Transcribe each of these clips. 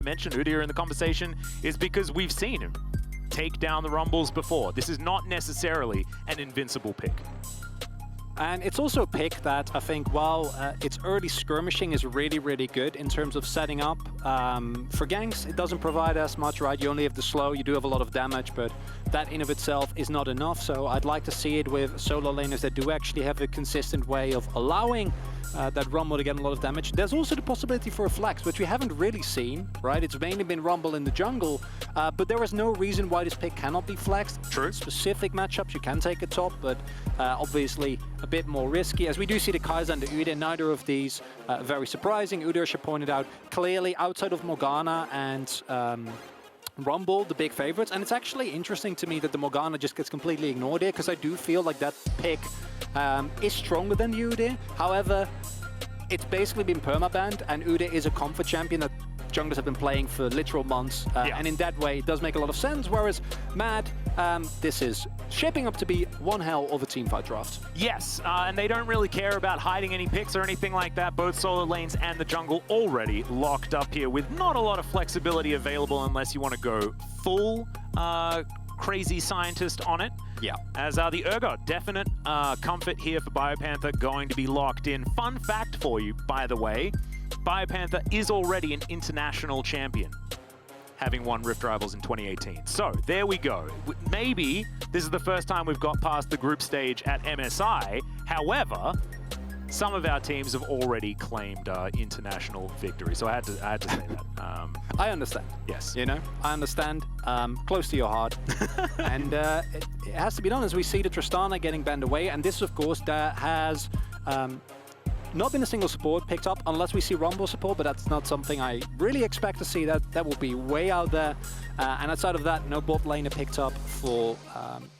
mention Udyr in the conversation is because we've seen him take down the Rumbles before. This is not necessarily an invincible pick. And it's also a pick that I think, while its early skirmishing is really, really good in terms of setting up for ganks, it doesn't provide as much, right? You only have the slow, you do have a lot of damage, but that in of itself is not enough. So I'd like to see it with solo laners that do actually have a consistent way of allowing that Rumble to get a lot of damage. There's also the possibility for a flex, which we haven't really seen, right? It's mainly been Rumble in the jungle, but there is no reason why this pick cannot be flexed. True. Specific matchups, you can take a top, but obviously a bit more risky. As we do see the Kaiser and the Udyr, neither of these very surprising. Udyr, as you pointed out, clearly outside of Morgana and Rumble, the big favorites. And it's actually interesting to me that the Morgana just gets completely ignored here, because I do feel like that pick is stronger than the Udyr. However, it's basically been permabanned, and Udyr is a comfort champion that junglers have been playing for literal months, and in that way it does make a lot of sense, whereas Mad, this is shaping up to be one hell of a teamfight draft. Yes, and they don't really care about hiding any picks or anything like that. Both solo lanes and the jungle already locked up here with not a lot of flexibility available unless you want to go full crazy scientist on it. Yeah. As the Urgot, definite comfort here for Biopanther, going to be locked in. Fun fact for you, by the way, Biopanther is already an international champion, having won Rift Rivals in 2018. So there we go. Maybe this is the first time we've got past the group stage at MSI. However, some of our teams have already claimed international victory. So I had to say that. I understand. Yes. You know, I understand. Close to your heart. And it has to be done as we see the Tristana getting banned away. And this, of course, that has not been a single support picked up unless we see Rumble support, but that's not something I really expect to see. That will be way out there. And outside of that, no bot laner picked up for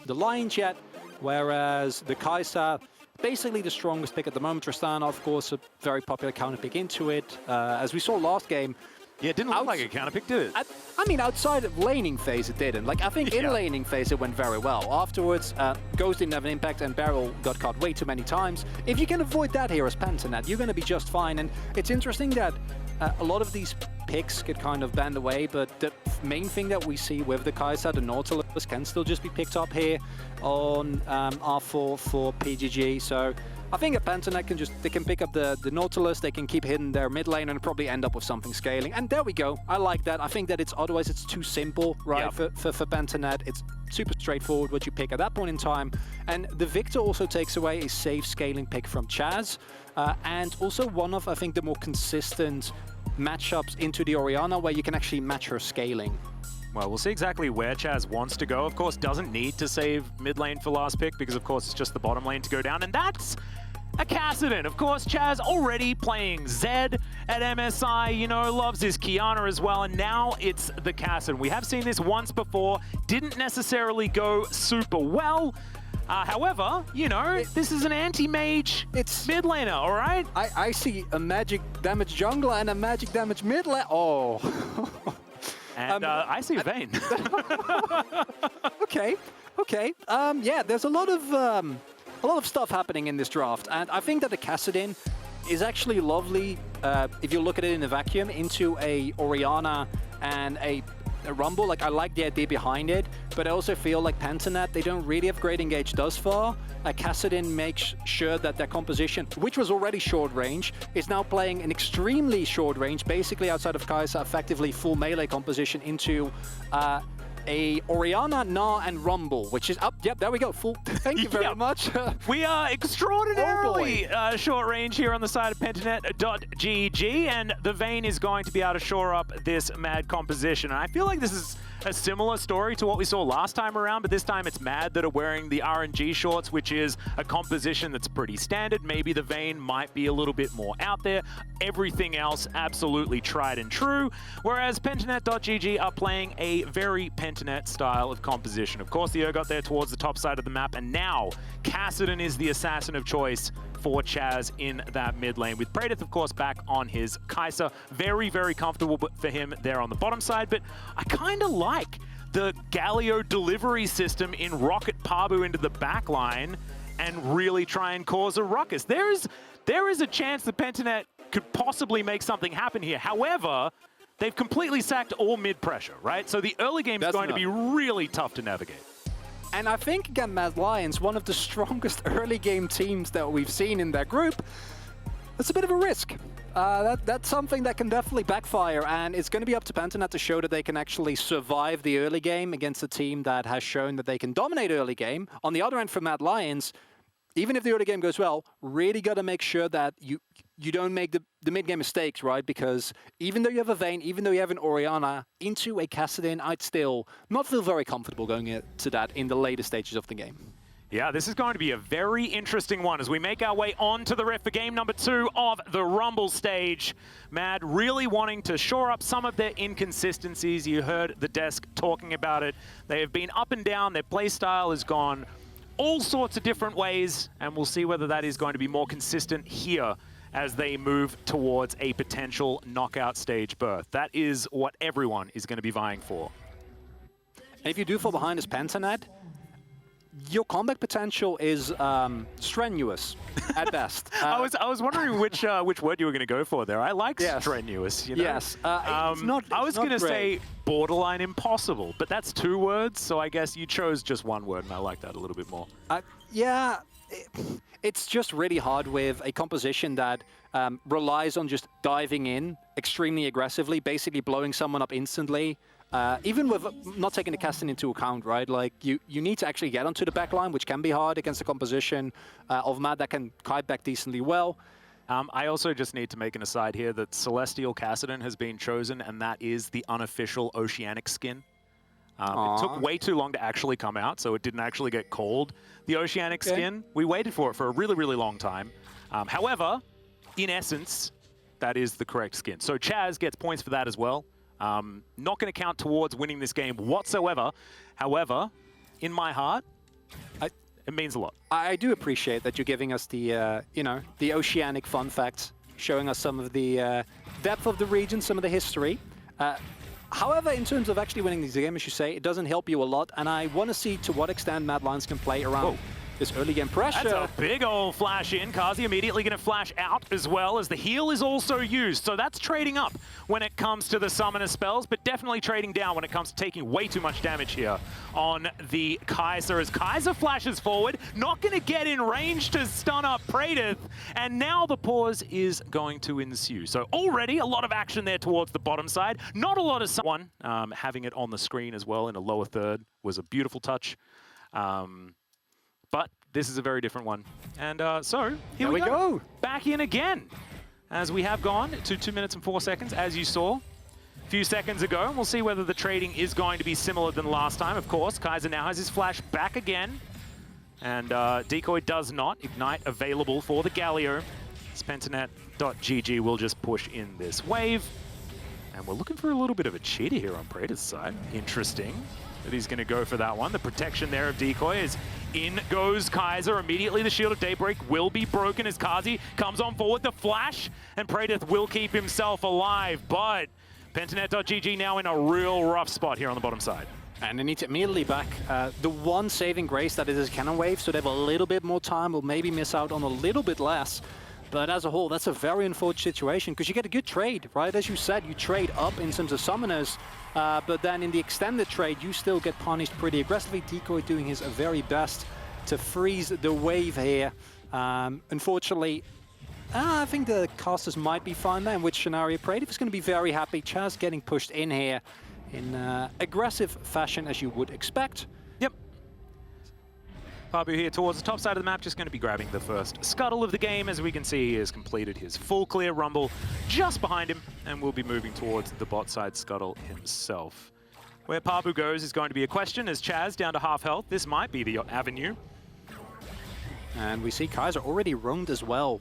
the Lions yet, whereas the Kaiser, basically the strongest pick at the moment. Tristana, of course, a very popular counter pick into it. As we saw last game, yeah, it didn't look like a counter pick, did it? I mean, outside of laning phase, it didn't. Like, I think in laning phase, it went very well. Afterwards, Ghost didn't have an impact, and Beryl got caught way too many times. If you can avoid that here as Pentanet, you're going to be just fine. And it's interesting that a lot of these picks get kind of banned away, but the main thing that we see with the Kaiser, the Nautilus, can still just be picked up here on R4 for PGG. So I think a Pentanet can just, they can pick up the Nautilus, they can keep hitting their mid lane and probably end up with something scaling. And there we go. I like that. I think that it's otherwise it's too simple, right? For Pentanet. It's super straightforward what you pick at that point in time. And the Victor also takes away a safe scaling pick from Chazz, and also one of, I think, the more consistent matchups into the Orianna where you can actually match her scaling. Well, we'll see exactly where Chazz wants to go. Of course, doesn't need to save mid lane for last pick because, of course, it's just the bottom lane to go down. And that's a Kassadin. Of course, Chazz already playing Zed at MSI, you know, loves his Kiana as well. And now it's the Kassadin. We have seen this once before. Didn't necessarily go super well. However, you know, this is an anti-mage mid laner, all right? I see a magic damage jungler and a magic damage mid laner. Oh. And I see Vayne. Okay. Yeah, there's a lot of stuff happening in this draft, and I think that the Kassadin is actually lovely if you look at it in a vacuum into a Orianna and a Rumble. Like, I like the idea behind it, but I also feel like Pentanet, they don't really have great engage thus far. Kassadin makes sure that their composition, which was already short range, is now playing an extremely short range, basically outside of Kaiser, effectively full melee composition into a Orianna, Gnar, and Rumble, which is up. Yep, there we go. Full. Thank you very much. We are extraordinarily short range here on the side of Pentanet.gg, and the Vayne is going to be able to shore up this Mad composition. And I feel like this is a similar story to what we saw last time around, but this time it's Mad that are wearing the RNG shorts, which is a composition that's pretty standard. Maybe the Vayne might be a little bit more out there. Everything else absolutely tried and true, whereas Pentanet.gg are playing a very Pentanet style of composition. Of course, the Urgot there towards the top side of the map, and now Kassadin is the assassin of choice for Chazz in that mid lane, with Praedyth, of course, back on his Kaiser. Very, very comfortable for him there on the bottom side, but I kind of like the Galio delivery system in Rocket Pabu into the back line and really try and cause a ruckus. There is a chance that Pentanet could possibly make something happen here. However, they've completely sacked all mid pressure, right? So the early game is going to be really tough to navigate. And I think, again, Mad Lions, one of the strongest early game teams that we've seen in their group, that's a bit of a risk. That's something that can definitely backfire, and it's going to be up to Pentanet to show that they can actually survive the early game against a team that has shown that they can dominate early game. On the other end for Mad Lions, even if the early game goes well, really got to make sure that you don't make the mid-game mistakes, right? Because even though you have a Vayne, even though you have an Orianna, into a Kassadin, I'd still not feel very comfortable going into that in the later stages of the game. Yeah, this is going to be a very interesting one as we make our way on to the Rift for game number 2 of the Rumble stage. Mad really wanting to shore up some of their inconsistencies. You heard the desk talking about it. They have been up and down. Their play style has gone all sorts of different ways, and we'll see whether that is going to be more consistent here as they move towards a potential knockout stage berth. That is what everyone is going to be vying for. And if you do fall behind as Pentanet, your comeback potential is strenuous at best. I was wondering which word you were going to go for there. I like strenuous. You know? Yes, it's not. I was going to say borderline impossible, but that's 2 words, so I guess you chose just 1 word, and I like that a little bit more. Yeah, it's just really hard with a composition that relies on just diving in extremely aggressively, basically blowing someone up instantly. Even with not taking the casting into account, right? Like, you need to actually get onto the back line, which can be hard against a composition of Mad that can kite back decently well. I also just need to make an aside here that Celestial Kassadin has been chosen, and that is the unofficial Oceanic skin. It took way too long to actually come out, so it didn't actually get called the Oceanic skin. We waited for it for a really, really long time. However, in essence, that is the correct skin. So Chazz gets points for that as well. Not going to count towards winning this game whatsoever. However, in my heart, it means a lot. I do appreciate that you're giving us the, the Oceanic fun facts, showing us some of the depth of the region, some of the history. However, in terms of actually winning this game, as you say, it doesn't help you a lot, and I want to see to what extent Mad Lions can play around this early game pressure. That's a big old flash in. Carzzy immediately going to flash out as well, as the heal is also used. So that's trading up when it comes to the summoner spells, but definitely trading down when it comes to taking way too much damage here on the Kaiser. As Kaiser flashes forward, not going to get in range to stun up Praedyth, and now the pause is going to ensue. So already a lot of action there towards the bottom side. Not a lot of someone having it on the screen as well in a lower third was a beautiful touch. But this is a very different one. And so, here we go. Back in again, as we have gone to 2 minutes and 4 seconds, as you saw a few seconds ago. And we'll see whether the trading is going to be similar than last time. Of course, Kaiser now has his flash back again. And Decoy does not. Ignite available for the Galio. Pentanet.gg will just push in this wave. And we're looking for a little bit of a cheater here on Praedyth's side. Interesting that he's going to go for that one. The protection there of Decoy is in goes Kaiser. Immediately the Shield of Daybreak will be broken as Carzzy comes on forward. The flash, and Praedyth will keep himself alive. But Pentanet.gg now in a real rough spot here on the bottom side. And they need to immediately back the one saving grace that is his cannon wave, so they have a little bit more time, will maybe miss out on a little bit less. But as a whole, that's a very unfortunate situation, because you get a good trade, right? As you said, you trade up in terms of summoners, but then in the extended trade, you still get punished pretty aggressively. Decoy doing his very best to freeze the wave here. Unfortunately, I think the casters might be fine there, in which scenario Praedyth is going to be very happy. Chazz getting pushed in here in aggressive fashion, as you would expect. Yep. Pabu here towards the top side of the map, just going to be grabbing the first scuttle of the game. As we can see, he has completed his full clear rumble just behind him, and will be moving towards the bot side scuttle himself. Where Pabu goes is going to be a question, as Chazz down to half health. This might be the avenue. And we see Kaiser already roamed as well.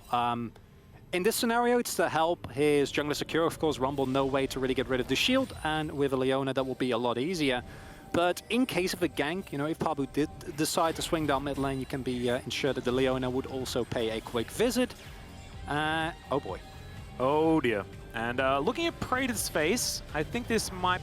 In this scenario, it's to help his jungler secure. Of course, Rumble, no way to really get rid of the shield, and with a Leona, that will be a lot easier. But in case of a gank, if Pabu did decide to swing down mid lane, you can be ensured that the Leona would also pay a quick visit. Oh boy. Oh dear. And looking at Praedyth's face, I think this might...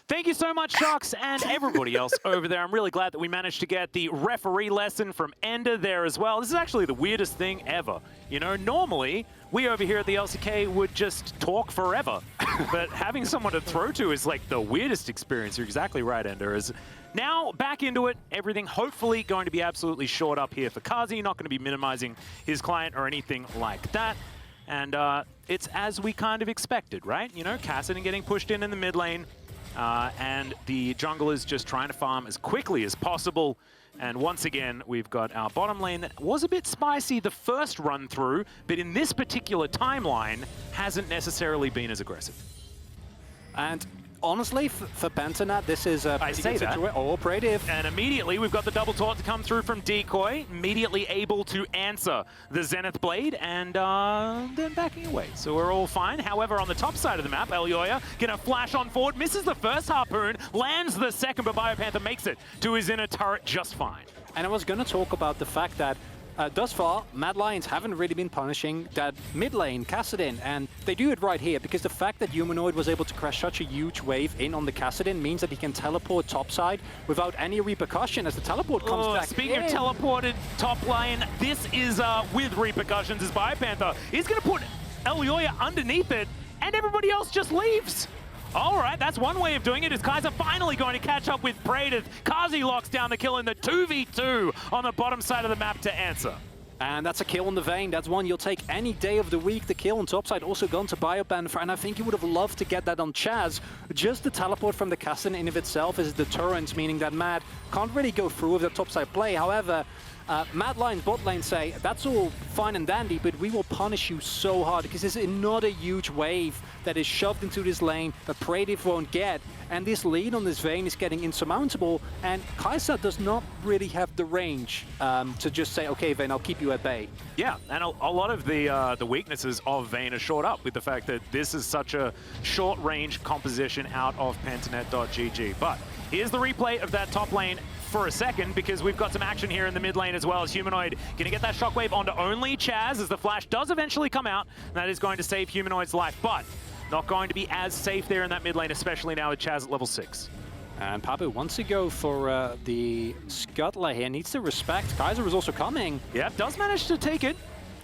Thank you so much, Sharks, and everybody else over there. I'm really glad that we managed to get the referee lesson from Ender there as well. This is actually the weirdest thing ever. Normally, we over here at the LCK would just talk forever. But having someone to throw to is like the weirdest experience. You're exactly right, Ender. Is now back into it. Everything hopefully going to be absolutely short up here for Carzzy. Not going to be minimizing his client or anything like that. And it's as we kind of expected, right? You know, Kassadin getting pushed in the mid lane. And the junglers just trying to farm as quickly as possible. And once again, we've got our bottom lane that was a bit spicy the first run through, but in this particular timeline, hasn't necessarily been as aggressive. And honestly, for Pentanet, this is a pretty good situation. Oh, Praedyth. And immediately, we've got the double taunt to come through from Decoy, immediately able to answer the Zenith Blade, and then backing away. So we're all fine. However, on the top side of the map, Elyoya gonna flash on forward, misses the first harpoon, lands the second, but Biopanther makes it to his inner turret just fine. And I was gonna talk about the fact that thus far, Mad Lions haven't really been punishing that mid lane, Kassadin, and they do it right here because the fact that Humanoid was able to crash such a huge wave in on the Kassadin means that he can teleport topside without any repercussion as the teleport comes back Speaking in. of teleported top lane, this is with repercussions as Biopanther is going to put Elyoya underneath it, and everybody else just leaves. All right, that's one way of doing it. Is Kaiser finally going to catch up with Praedyth? Carzzy locks down the kill in the 2v2 on the bottom side of the map to answer. And that's a kill on the Vayne. That's one you'll take any day of the week. The kill on topside also gone to Biopanther, and I think he would have loved to get that on Chazz. Just the teleport from the Kassadin in of itself is a deterrent, meaning that Mad can't really go through with the topside play. However, Mad Lions bot lane say, that's all fine and dandy, but we will punish you so hard because there's another huge wave that is shoved into this lane that Praedyth won't get. And this lead on this Vayne is getting insurmountable, and Kaiser does not really have the range to just say, okay, Vayne, I'll keep you at bay. Yeah, and a lot of the weaknesses of Vayne are shored up with the fact that this is such a short-range composition out of Pentanet.gg. But here's the replay of that top lane for a second, because we've got some action here in the mid lane as well, as Humanoid gonna get that shockwave onto only Chazz as the flash does eventually come out, and that is going to save Humanoid's life, but not going to be as safe there in that mid lane, especially now with Chazz at level 6. And Pabu wants to go for the Scuttler here, needs to respect. Kaiser is also coming. Yep, does manage to take it.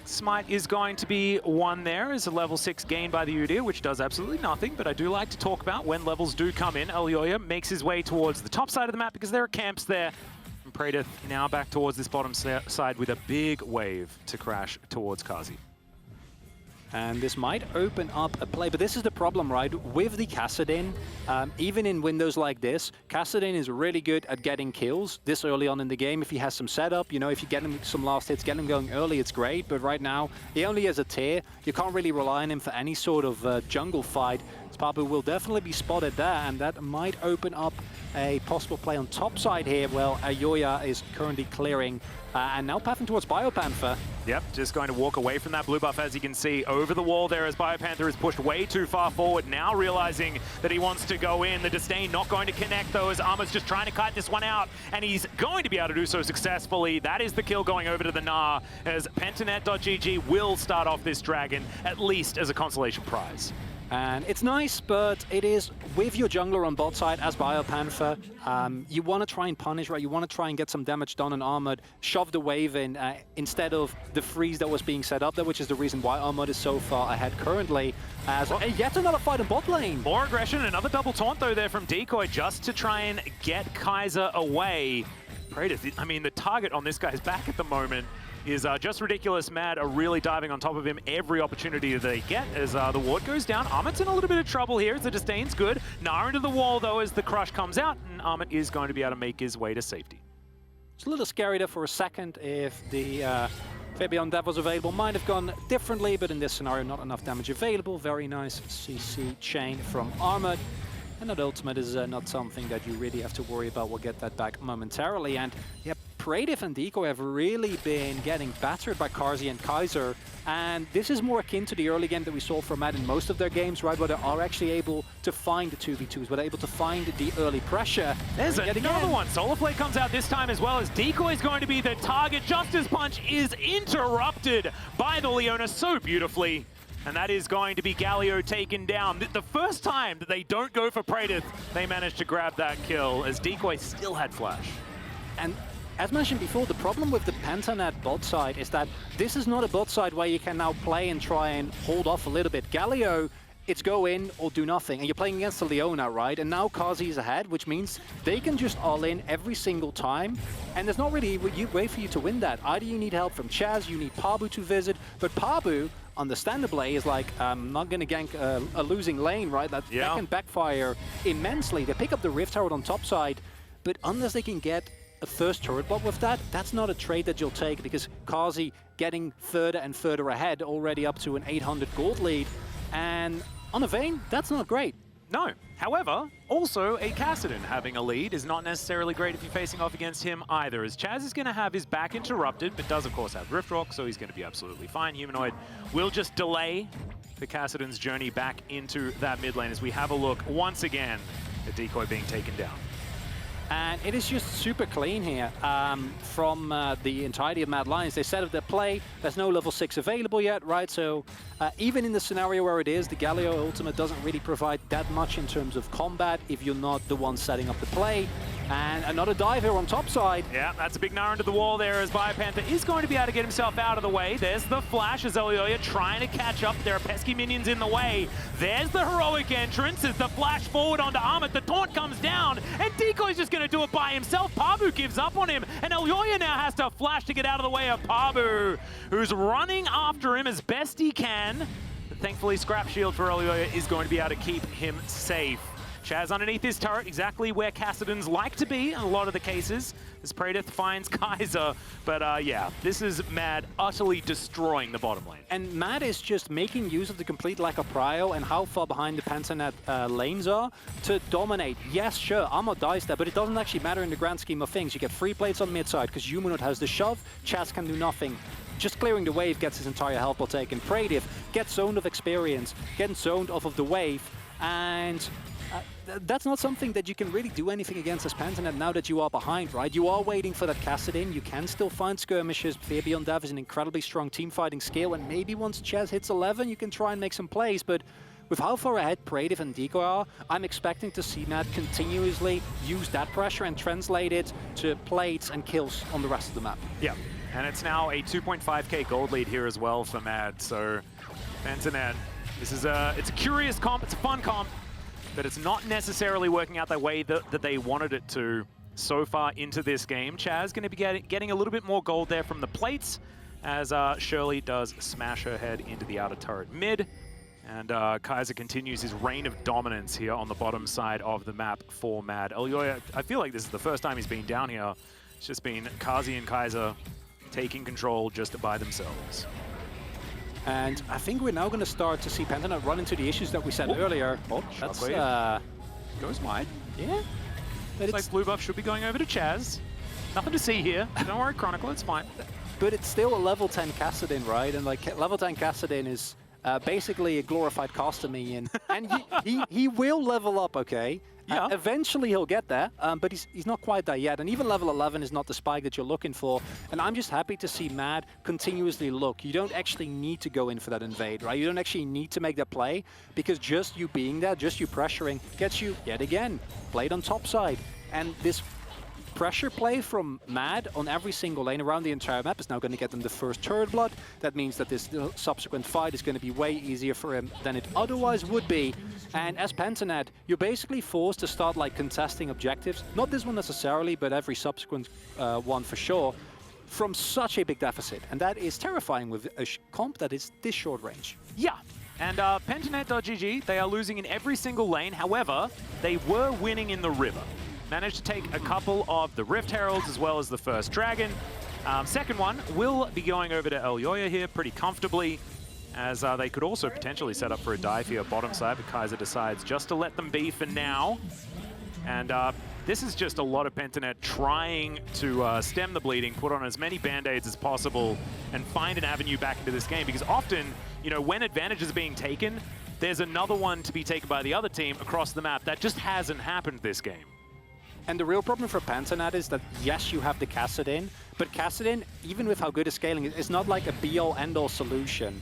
Smite is going to be one there as a level 6 gain by the Udyr, which does absolutely nothing, but I do like to talk about when levels do come in. Elyoya makes his way towards the top side of the map because there are camps there. And Praedyth now back towards this bottom side with a big wave to crash towards Carzzy. And this might open up a play, but this is the problem, right? With the Kassadin, even in windows like this, Kassadin is really good at getting kills this early on in the game. If he has some setup, you know, if you get him some last hits, get him going early, it's great. But right now, he only has a tier. You can't really rely on him for any sort of jungle fight. Pabu will definitely be spotted there, and that might open up a possible play on top side here. Well, Elyoya is currently clearing, and now pathing towards Biopanther. Yep, just going to walk away from that blue buff, as you can see, over the wall there as Biopanther is pushed way too far forward, now realizing that he wants to go in. The disdain not going to connect, though, as Armut's just trying to kite this one out, and he's going to be able to do so successfully. That is the kill going over to the Gnar, as Pentanet.gg will start off this dragon, at least as a consolation prize. And it's nice, but it is with your jungler on bot side as Biopanther. You want to try and punish, right? You want to try and get some damage done on Armut, shove the wave in instead of the freeze that was being set up there, which is the reason why Armut is so far ahead currently. As yet another fight in bot lane. More aggression, another double taunt though there from Decoy just to try and get Kaiser away. Praedyth, I mean, the target on this guy's back at the moment is just ridiculous. Mad are really diving on top of him every opportunity that they get as the ward goes down. Armut's in a little bit of trouble here as the disdain's good. Gnar into the wall though as the crush comes out, and Armut is going to be able to make his way to safety. It's a little scary there for a second. If the Fabian Dev was available, might have gone differently, but in this scenario not enough damage available. Very nice CC chain from Armut. And that ultimate is not something that you really have to worry about. We'll get that back momentarily. And yeah, Praedyth and Decoy have really been getting battered by Carzzy and Kaiser. And this is more akin to the early game that we saw from Mad in most of their games, right? Where they are actually able to find the 2v2s, where they're able to find the early pressure. There's another one. Solar Flare comes out this time as well, as Decoy is going to be the target. Justice Punch is interrupted by the Leona so beautifully. And that is going to be Galio taken down. The first time that they don't go for Praedyth, they managed to grab that kill, as Decoy still had flash. And as mentioned before, the problem with the Pentanet bot side is that this is not a bot side where you can now play and try and hold off a little bit. Galio, it's go in or do nothing, and you're playing against the Leona, right? And now Carzzy is ahead, which means they can just all in every single time, and there's not really a way for you to win that. Either you need help from Chazz, you need Pabu to visit, but Pabu, understandably, is like, I'm not going to gank a losing lane, right? That can backfire immensely. They pick up the Rift Herald on top side, but unless they can get a first turret bot with that, that's not a trade that you'll take, because Carzzy getting further and further ahead, already up to an 800 gold lead, and on a Vayne, that's not great. No. However, also a Kassadin having a lead is not necessarily great if you're facing off against him either, as Chazz is going to have his back interrupted, but does of course have Rift Rock, so he's going to be absolutely fine. Humanoid will just delay the Kassadin's journey back into that mid lane as we have a look once again at Decoy being taken down. And it is just super clean here from the entirety of Mad Lions. They set up their play. There's no level 6 available yet, right? So even in the scenario where it is, the Galio ultimate doesn't really provide that much in terms of combat if you're not the one setting up the play. And another dive here on top side. Yeah, that's a big Gnar into the wall there as Biopanther is going to be able to get himself out of the way. There's the flash as Elyoya trying to catch up. There are pesky minions in the way. There's the heroic entrance as the flash forward onto Armut. The taunt comes down and Decoy's just going to do it by himself. Pabu gives up on him and Elyoya now has to flash to get out of the way of Pabu, who's running after him as best he can. But thankfully, Scrap Shield for Elyoya is going to be able to keep him safe. Chazz underneath his turret, exactly where Kassadin's like to be in a lot of the cases, as Praedyth finds Kaiser. But yeah, this is Mad utterly destroying the bottom lane. And Mad is just making use of the complete lack of prio and how far behind the Pentanet lanes are to dominate. Yes, sure, Armut dies there, but it doesn't actually matter in the grand scheme of things. You get 3 plates on mid side because Humanoid has the shove, Chazz can do nothing. Just clearing the wave gets his entire health ball taken. Praedyth gets zoned of experience, getting zoned off of the wave, and that's not something that you can really do anything against as Pentanet now that you are behind, right? You are waiting for that Kassadin. You can still find skirmishes. Fear Beyond Death is an incredibly strong team fighting skill, and maybe once Chazz hits 11, you can try and make some plays, but with how far ahead Praedyth and Decoy are, I'm expecting to see Mad continuously use that pressure and translate it to plates and kills on the rest of the map. Yeah, and it's now a 2.5k gold lead here as well for Mad, so Pentanet, this is it's a curious comp, it's a fun comp, but it's not necessarily working out the way that they wanted it to so far into this game. Chazz going to be getting a little bit more gold there from the plates as Shirley does smash her head into the outer turret mid. And Kaiser continues his reign of dominance here on the bottom side of the map for Mad. Elyoya, I feel like this is the first time he's been down here. It's just been Carzzy and Kaiser taking control just by themselves. And I think we're now going to start to see Pentanet run into the issues that we said earlier. Oh, that's goes wide. Yeah. Looks like blue buff should be going over to Chazz. Nothing to see here. Don't worry, Cronickler, it's fine. But it's still a level 10 Kassadin, right? And like level 10 Kassadin is basically a glorified caster minion, and he will level up, okay? Yeah. Eventually he'll get there, but he's not quite there yet, and even level 11 is not the spike that you're looking for, and I'm just happy to see Mad continuously look. You don't actually need to go in for that invade, right? You don't actually need to make that play, because just you being there, just you pressuring, gets you, yet again, played on top side, and this pressure play from Mad on every single lane around the entire map is now going to get them the first turret blood. That means that this subsequent fight is going to be way easier for him than it otherwise would be. And as Pentanet, you're basically forced to start like contesting objectives. Not this one necessarily, but every subsequent one for sure, from such a big deficit. And that is terrifying with a comp that is this short range. Yeah. And Pentanet.gg, they are losing in every single lane. However, they were winning in the river. Managed to take a couple of the Rift Heralds as well as the first Dragon. Second one will be going over to Elyoya here pretty comfortably, as they could also potentially set up for a dive here bottom side, but Kaiser decides just to let them be for now. And this is just a lot of Pentanet trying to stem the bleeding, put on as many band-aids as possible, and find an avenue back into this game, because often, you know, when advantage is being taken, there's another one to be taken by the other team across the map. That just hasn't happened this game. And the real problem for Pentanet is that, yes, you have the Kassadin, but Kassadin, even with how good it's scaling, is not like a be-all, end-all solution.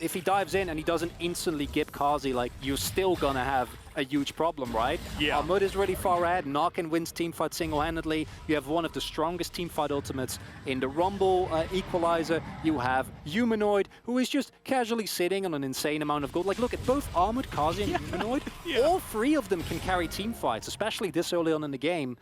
if he dives in and he doesn't instantly gip Carzzy, like, you're still gonna have a huge problem, right? Yeah. Armut is really far ahead. Narkin wins teamfight single-handedly. You have one of the strongest teamfight ultimates in the Rumble Equalizer. You have Humanoid, who is just casually sitting on an insane amount of gold. Like, look at both Armut, Carzzy, and Humanoid. All three of them can carry teamfights, especially this early on in the game.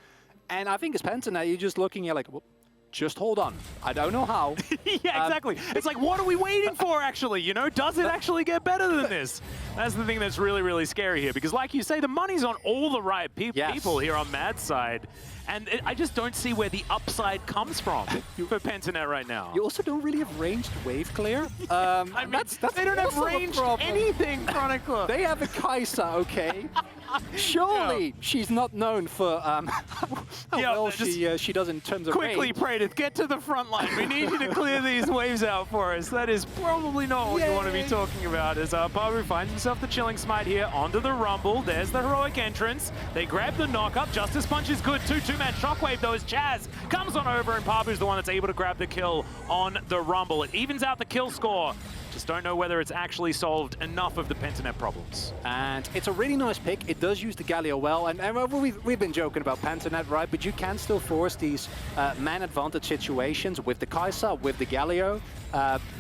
And I think as Pentanet, you're just looking at like, well, just hold on. I don't know how. Yeah, exactly. It's like, what are we waiting for, actually? You know, does it actually get better than this? That's the thing that's really, really scary here. Because like you say, the money's on all the right people here on Mad's side. And I just don't see where the upside comes from for Pentanet right now. You also don't really have ranged wave clear. I mean, that's they don't have ranged anything, Cronickler. They have a Kaiser, okay? Surely she's not known for how well she does in terms of quickly, Praedyth, get to the front line. We need you to clear these waves out for us. That is probably not what you want to be talking about. As Pabu finds himself the Chilling Smite here onto the Rumble. There's the heroic entrance. They grab the knock-up. Justice Punch is good too. Two-man Shockwave though as Chazz comes on over, and Pabu's the one that's able to grab the kill on the Rumble. It evens out the kill score. Just don't know whether it's actually solved enough of the Pentanet problems. And it's a really nice pick. It does use the Galio well. And we've been joking about Pentanet, right? But you can still force these man advantage situations with the Kaiser, with the Galio,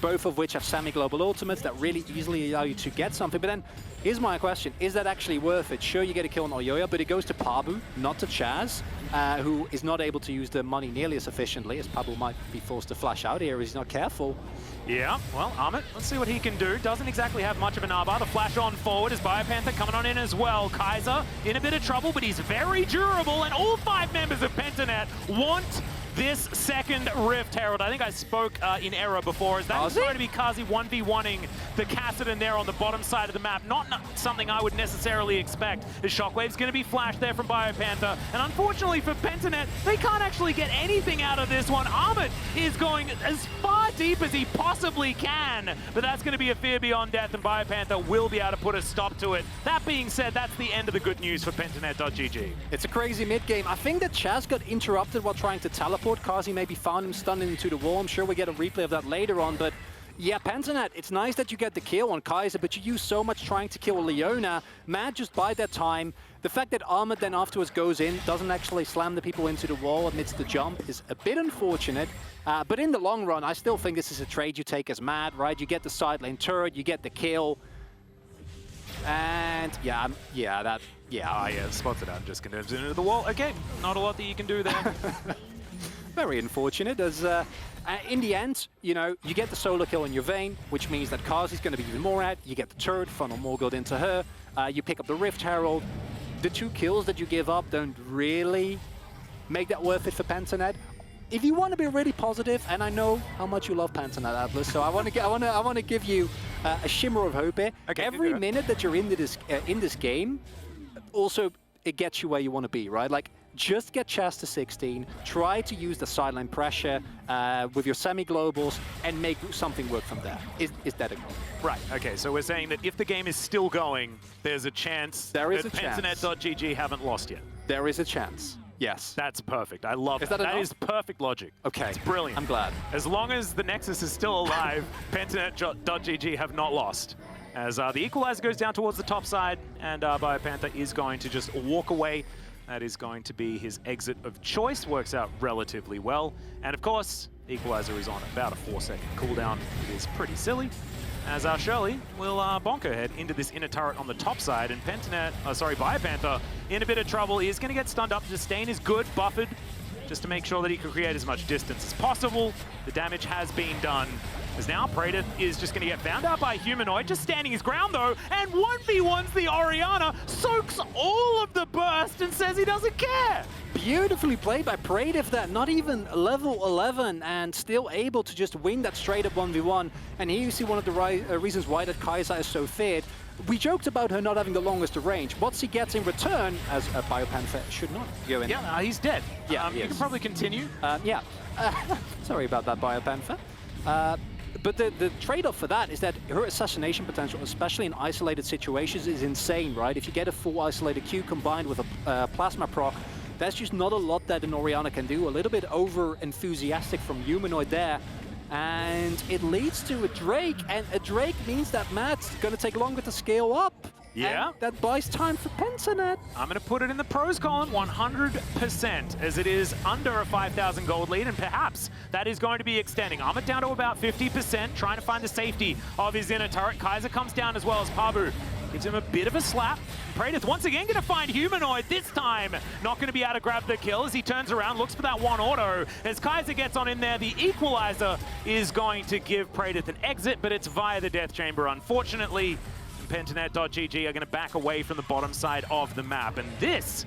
both of which have semi-global ultimates that really easily allow you to get something. But then here's my question. Is that actually worth it? Sure, you get a kill on Elyoya, but it goes to Pabu, not to Chazz, who is not able to use the money nearly as efficiently, as Pabu might be forced to flash out here if he's not careful. Yeah, well, Armut, let's see what he can do. Doesn't exactly have much of an armbar. The flash on forward is Biopanther coming on in as well. Kaiser in a bit of trouble, but he's very durable, and all 5 members of Pentanet want this second Rift Herald. I think I spoke in error before, as that is going to be Carzzy 1v1ing the Kassadin there on the bottom side of the map. Not something I would necessarily expect. The Shockwave's going to be flashed there from Biopanther, and unfortunately for Pentanet, they can't actually get anything out of this one. Armut is going as far deep as he possibly can, but that's going to be a fear beyond death, and Biopanther will be able to put a stop to it. That being said, that's the end of the good news for Pentanet.gg. It's a crazy mid-game. I think that Chazz got interrupted while trying to teleport. Carzzy maybe found him stunned into the wall. I'm sure we get a replay of that later on, but yeah, Pentanet, it's nice that you get the kill on Kaiser, but you use so much trying to kill Leona. Mad just by that time. The fact that Armut then afterwards goes in, doesn't actually slam the people into the wall amidst the jump is a bit unfortunate. But in the long run, I still think this is a trade you take as Mad, right? You get the side lane turret, you get the kill. And yeah, spotted out, just converts into the wall. Okay, not a lot that you can do there. Very unfortunate, as in the end, you know, you get the solo kill on your Vayne, which means that Carzzy's going to be even more out. You get the turret, funnel more gold into her. You pick up the Rift Herald. The 2 kills that you give up don't really make that worth it for Pentanet. If you want to be really positive, and I know how much you love Pentanet, Atlus, so I want to give you a shimmer of hope here. Okay, every minute that you're in this game, also it gets you where you want to be, right? Like, just get Chazz to 16, try to use the sideline pressure with your semi-globals, and make something work from there. Is that a goal? Right, okay, so we're saying that if the game is still going, there's a chance that Pentanet.gg haven't lost yet. There is a chance, yes. That's perfect, I love that. That is perfect logic. Okay. It's brilliant. I'm glad. As long as the Nexus is still alive, Pentanet.gg have not lost. As the Equalizer goes down towards the top side, and Biopanther is going to just walk away. That is going to be his exit of choice. Works out relatively well. And of course, Equalizer is on about a 4-second cooldown. It is pretty silly. As Shirley will bonker head into this inner turret on the top side, and Biopanther in a bit of trouble. He is going to get stunned up. Disdain is good, buffered, just to make sure that he can create as much distance as possible. The damage has been done. As now Praedyth is just going to get found out by Humanoid, just standing his ground though, and 1v1s the Orianna, soaks all of the burst and says he doesn't care. Beautifully played by Praedyth there, not even level 11 and still able to just win that straight up 1v1. And here you see one of the reasons why that Kaiser is so feared. We joked about her not having the longest range. What she gets in return, as a Biopanther should not go in. Yeah, he's dead. Yeah, you can probably continue. Sorry about that, Biopanther. But the trade-off for that is that her assassination potential, especially in isolated situations, is insane, right? If you get a full isolated Q combined with a plasma proc, that's just not a lot that an Orianna can do. A little bit over-enthusiastic from Humanoid there. And it leads to a Drake, and a Drake means that Matt's going to take longer to scale up. Yeah. And that buys time for Pentanet. I'm going to put it in the pros column 100%, as it is under a 5,000 gold lead, and perhaps that is going to be extending. Armut down to about 50%, trying to find the safety of his inner turret. Kaiser comes down as well as Pabu. Gives him a bit of a slap. Praedyth once again going to find Humanoid, this time not going to be able to grab the kill as he turns around, looks for that one auto. As Kaiser gets on in there, the equalizer is going to give Praedyth an exit, but it's via the death chamber, unfortunately. Pentanet.gg are going to back away from the bottom side of the map. And this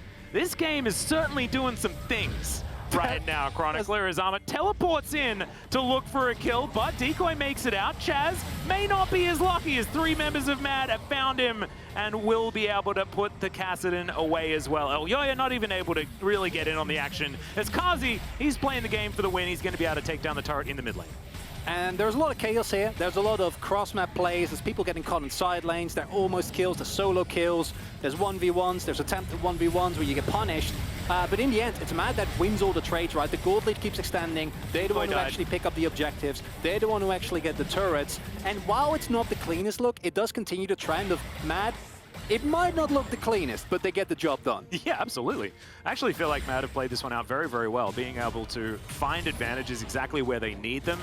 game is certainly doing some things right now. Cronickler as Armut teleports in to look for a kill, but Decoy makes it out. Chazz may not be as lucky as 3 members of MAD have found him and will be able to put the Kassadin away as well. Elyoya not even able to really get in on the action. As Carzzy, he's playing the game for the win. He's going to be able to take down the turret in the mid lane. And there's a lot of chaos here. There's a lot of cross-map plays. There's people getting caught in side lanes. They're almost kills. There's solo kills. There's 1v1s. There's attempted 1v1s where you get punished. But in the end, it's Mad that wins all the trades, right? The gold lead keeps extending. They're the one who actually pick up the objectives. They're the one who actually get the turrets. And while it's not the cleanest look, it does continue the trend of Mad. It might not look the cleanest, but they get the job done. Yeah, absolutely. I actually feel like Mad have played this one out very, very well, being able to find advantages exactly where they need them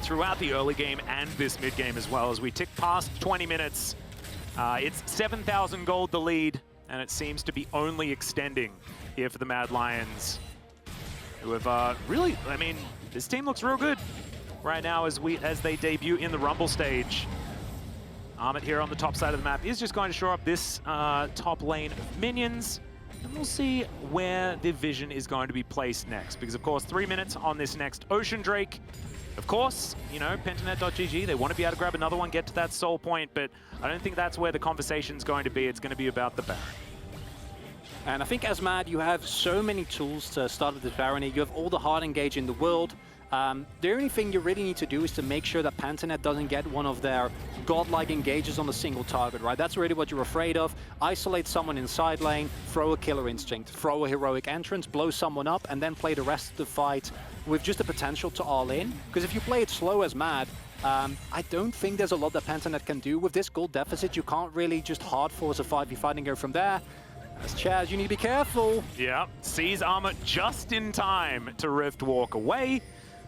throughout the early game and this mid game as well. As we tick past 20 minutes, it's 7,000 gold the lead, and it seems to be only extending here for the Mad Lions, who have really, I mean, this team looks real good right now as they debut in the Rumble stage. Armut here on the top side of the map is just going to shore up this top lane of minions, and we'll see where the vision is going to be placed next. Because, of course, 3 minutes on this next Ocean Drake. Of course, you know, Pentanet.gg, they want to be able to grab another one, get to that soul point, but I don't think that's where the conversation's going to be. It's going to be about the Baron. And I think as Mad, you have so many tools to start with this Barony. You have all the hard engage in the world. The only thing you really need to do is to make sure that Pentanet doesn't get one of their godlike engages on a single target, right? That's really what you're afraid of. Isolate someone in side lane, throw a killer instinct, throw a heroic entrance, blow someone up, and then play the rest of the fight with just the potential to all in. Because if you play it slow as Mad, I don't think there's a lot that Pentanet can do. With this gold deficit, you can't really just hard force a 5v5 and go from there. As Chazz, you need to be careful. Yeah, sees Armut just in time to Rift walk away.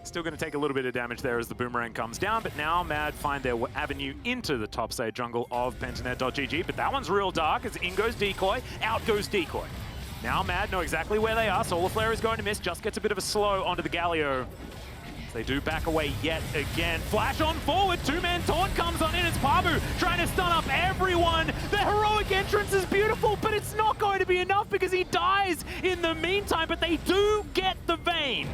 Still going to take a little bit of damage there as the boomerang comes down, but now Mad find their avenue into the top side jungle of Pentanet.gg, but that one's real dark as in goes Decoy, out goes Decoy. Now Mad know exactly where they are. Solar Flare is going to miss, just gets a bit of a slow onto the Galio. They do back away yet again. Flash on forward, 2-man taunt comes on in. It's Pabu trying to stun up everyone. The heroic entrance is beautiful, but it's not going to be enough because he dies in the meantime, but they do get the Vayne.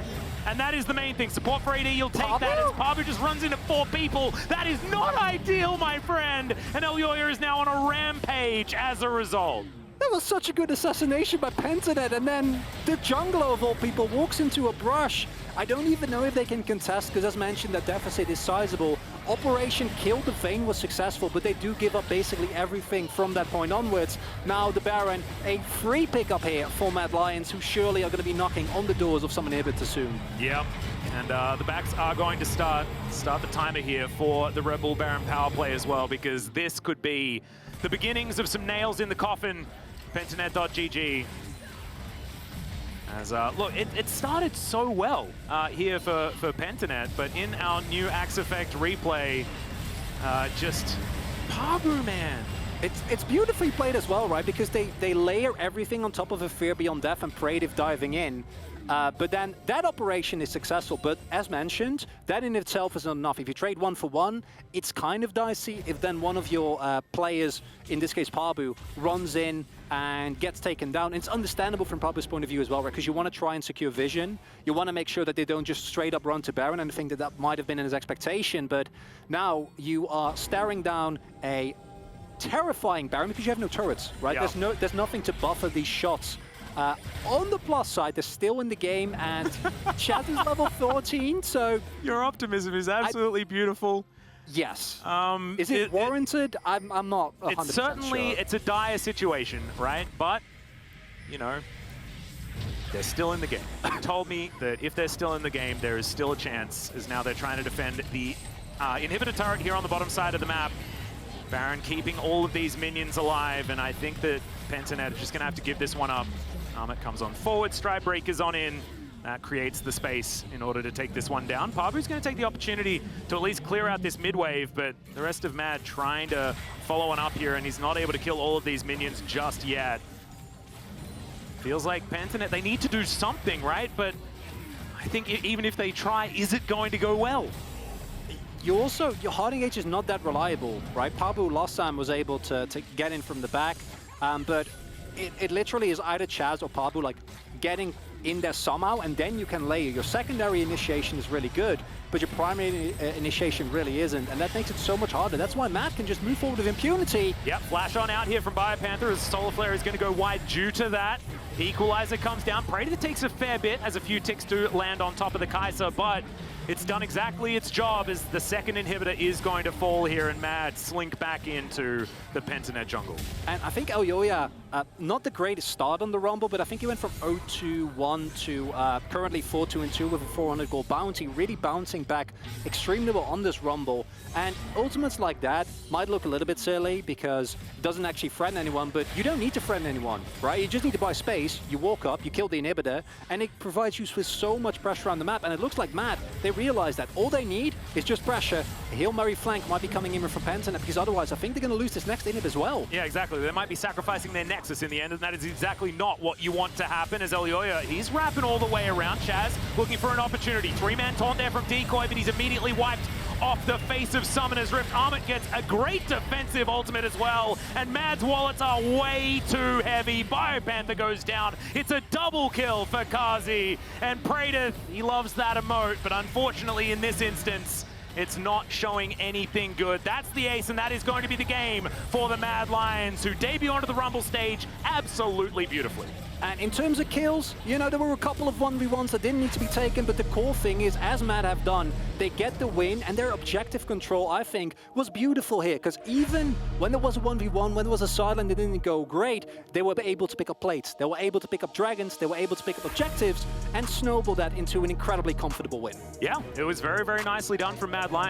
And that is the main thing. Support for AD, you'll take Pabu? that as Pabu just runs into 4 people. That is not ideal, my friend. And Elyoya is now on a rampage as a result. That was such a good assassination by Pentanet, and then the jungler of all people walks into a brush. I don't even know if they can contest, because as mentioned, the deficit is sizable. Operation Kill the Vayne was successful, but they do give up basically everything from that point onwards. Now the Baron, a free pickup here for Mad Lions, who surely are going to be knocking on the doors of some inhibitors soon. Yep, and the backs are going to start the timer here for the Red Bull Baron power play as well, because this could be the beginnings of some nails in the coffin. Pentanet.gg. As, look, it started so well here for Pentanet, but in our new Axe Effect replay, just Pabu, man. It's beautifully played as well, right? Because they layer everything on top of a Fear Beyond Death and Praedyth diving in. But then that operation is successful, but as mentioned, that in itself is not enough. If you trade 1 for 1, it's kind of dicey if then one of your players, in this case Pabu, runs in and gets taken down. It's understandable from Pabu's point of view as well, right? Because you want to try and secure vision. You want to make sure that they don't just straight up run to Baron, and I think that might have been in his expectation, but now you are staring down a terrifying Baron because you have no turrets, right? Yeah. There's nothing to buffer these shots. On the plus side, they're still in the game, and Chazz is level 14, so... Your optimism is absolutely beautiful. Yes. Is it warranted? I'm not 100% It's certainly, sure. it's a dire situation, right? But, you know, they're still in the game. You told me that if they're still in the game, there is still a chance, as now they're trying to defend the inhibitor turret here on the bottom side of the map. Baron keeping all of these minions alive, and I think that Pentanet is just going to have to give this one up. Armut comes on forward, Stride Breaker's on in. That creates the space in order to take this one down. Pabu's going to take the opportunity to at least clear out this mid wave, but the rest of Mad trying to follow on up here, and he's not able to kill all of these minions just yet. Feels like Pentanet, they need to do something, right? But I think even if they try, is it going to go well? Your Harding Age is not that reliable, right? Pabu last time was able to get in from the back, but it literally is either Chazz or Pabu like getting in there somehow, and then you can layer. Your secondary initiation is really good, but your primary initiation really isn't, and that makes it so much harder. That's why Matt can just move forward with impunity. Yep, flash on out here from Biopanther as Solar Flare is going to go wide due to that. The Equalizer comes down. Praedyth takes a fair bit as a few ticks do land on top of the Kaiser, but it's done exactly its job as the second inhibitor is going to fall here, and Mad slink back into the Pentanet jungle. And I think Elyoya, not the greatest start on the Rumble, but I think he went from 0-2-1 to currently 4-2-2 with a 400 gold bounty, really bouncing back extremely well on this Rumble. And ultimates like that might look a little bit silly because it doesn't actually threaten anyone, but you don't need to threaten anyone, right? You just need to buy space, you walk up, you kill the inhibitor, and it provides you with so much pressure on the map. And it looks like Mad, they realize that all they need is just pressure. A Hail Mary flank might be coming in from Pentanet, because otherwise I think they're going to lose this next inhib as well. Yeah, exactly. They might be sacrificing their Nexus in the end, and that is exactly not what you want to happen, as Elyoya, he's wrapping all the way around. Chazz looking for an opportunity. Three-man taunt there from Decoy, but he's immediately wiped off the face of Summoner's Rift. Armut gets a great defensive ultimate as well, and Mad's wallets are way too heavy. Biopanther goes down. It's a double kill for Carzzy, and Praedyth, he loves that emote, but unfortunately in this instance, it's not showing anything good. That's the ace, and that is going to be the game for the Mad Lions, who debut onto the Rumble stage absolutely beautifully. And in terms of kills, you know, there were a couple of 1v1s that didn't need to be taken, but the core thing is, as Mad have done, they get the win, and their objective control, I think, was beautiful here, because even when there was a 1v1, when there was a silent that didn't go great, they were able to pick up plates, they were able to pick up dragons, they were able to pick up objectives, and snowball that into an incredibly comfortable win. Yeah, it was very, very nicely done from Mad Lions.